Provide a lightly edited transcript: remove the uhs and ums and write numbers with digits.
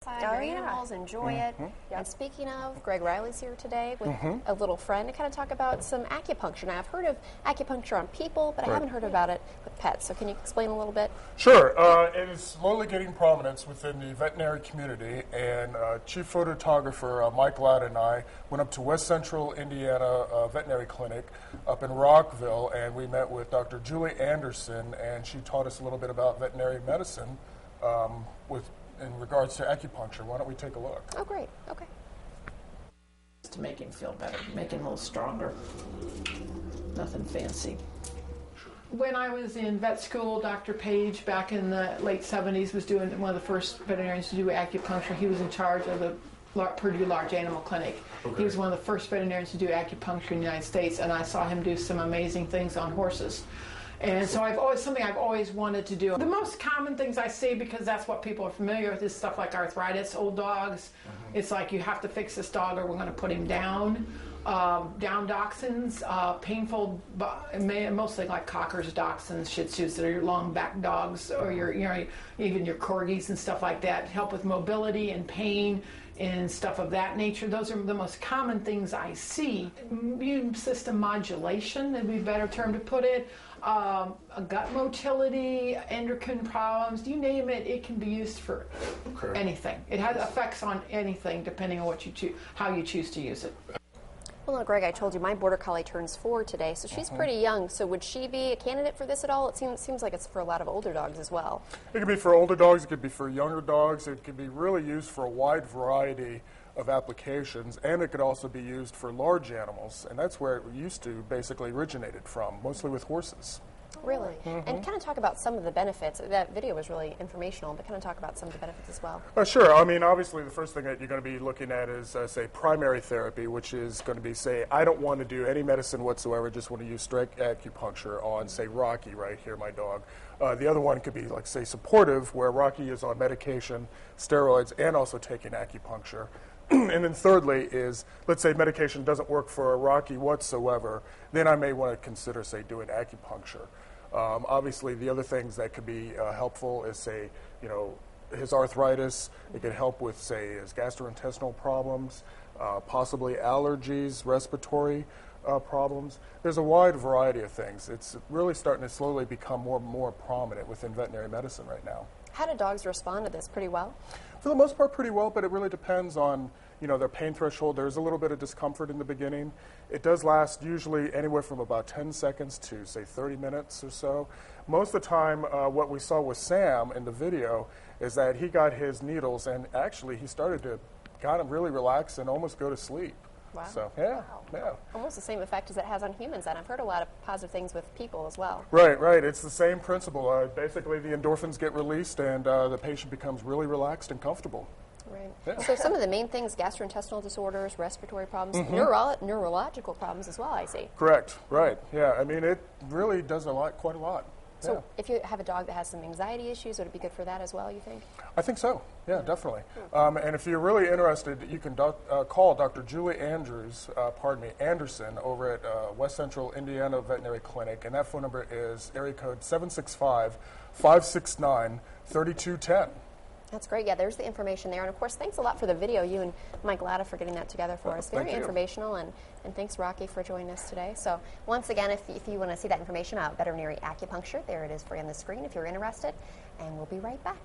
outside your animals, enjoy it. And speaking of, Greg Riley's here today with a little friend to kind of talk about some acupuncture. Now, I've heard of acupuncture on people, but I haven't heard about it with pets. So can you explain a little bit? Sure. It is slowly getting prominence within the veterinary community, and Chief Photographer Mike Ladd and I went up to West Central Indiana Veterinary Clinic up in Rockville, and we met with Dr. Julie Anderson, and she taught us a little bit about veterinary medicine in regards to acupuncture. Why don't we take a look? Oh, great. Okay. To make him feel better, make him a little stronger. Nothing fancy. When I was in vet school, Dr. Paige, back in the late 70s, was doing one of the first veterinarians to do acupuncture. He was in charge of the Purdue Large Animal Clinic. He was one of the first veterinarians to do acupuncture in the United States, and I saw him do some amazing things on horses. And so I've always wanted to do. The most common things I see, because that's what people are familiar with, is stuff like arthritis, old dogs. It's like, you have to fix this dog or we're going to put him down. Down dachshunds, painful, mostly like cockers, dachshunds, shih tzus, that are your long back dogs, or even your corgis and stuff like that. Help with mobility and pain and stuff of that nature. Those are the most common things I see. Immune system modulation would be a better term to put it. Gut motility, endocrine problems, you name it, it can be used for anything. It has effects on anything depending on what you how you choose to use it. Well, Greg, I told you my border collie turns 4 today, so she's pretty young. So would she be a candidate for this at all? It seems like it's for a lot of older dogs as well. It could be for older dogs. It could be for younger dogs. It could be really used for a wide variety of applications, and it could also be used for large animals, and that's where it used to basically originated from, mostly with horses. Really? And kind of talk about some of the benefits. That video was really informational, but kind of talk about some of the benefits as well. Sure. I mean, obviously, the first thing that you're going to be looking at is, say, primary therapy, which is going to be, say, I don't want to do any medicine whatsoever, just want to use straight acupuncture on, say, Rocky right here, my dog. The other one could be, like, say, supportive, where Rocky is on medication, steroids, and also taking acupuncture. And then thirdly is, let's say medication doesn't work for a Rocky whatsoever, then I may want to consider, say, doing acupuncture. Obviously, the other things that could be helpful is, say, his arthritis. It could help with, say, his gastrointestinal problems, possibly allergies, respiratory problems. There's a wide variety of things. It's really starting to slowly become more and more prominent within veterinary medicine right now. How do dogs respond to this? Pretty well? For the most part, pretty well, but it really depends on, their pain threshold. There's a little bit of discomfort in the beginning. It does last usually anywhere from about 10 seconds to, say, 30 minutes or so. Most of the time, what we saw with Sam in the video is that he got his needles, and actually he started to kind of really relax and almost go to sleep. Wow. So, yeah. Almost the same effect as it has on humans, and I've heard a lot of positive things with people as well. Right. It's the same principle. Basically, the endorphins get released, and the patient becomes really relaxed and comfortable. Right. Yeah. So some of the main things, gastrointestinal disorders, respiratory problems, neurological problems as well, I see. Correct. Right. Yeah. I mean, it really does quite a lot. So if you have a dog that has some anxiety issues, would it be good for that as well, you think? I think so. Yeah, definitely. And if you're really interested, you can call Dr. Julie Anderson over at West Central Indiana Veterinary Clinic, and that phone number is area code 765-569-3210. That's great. Yeah, there's the information there. And, of course, thanks a lot for the video, you and Mike Latta, for getting that together for us. Very informational, and thanks, Rocky, for joining us today. So, once again, if you want to see that information about veterinary acupuncture, there it is for you on the screen if you're interested. And we'll be right back.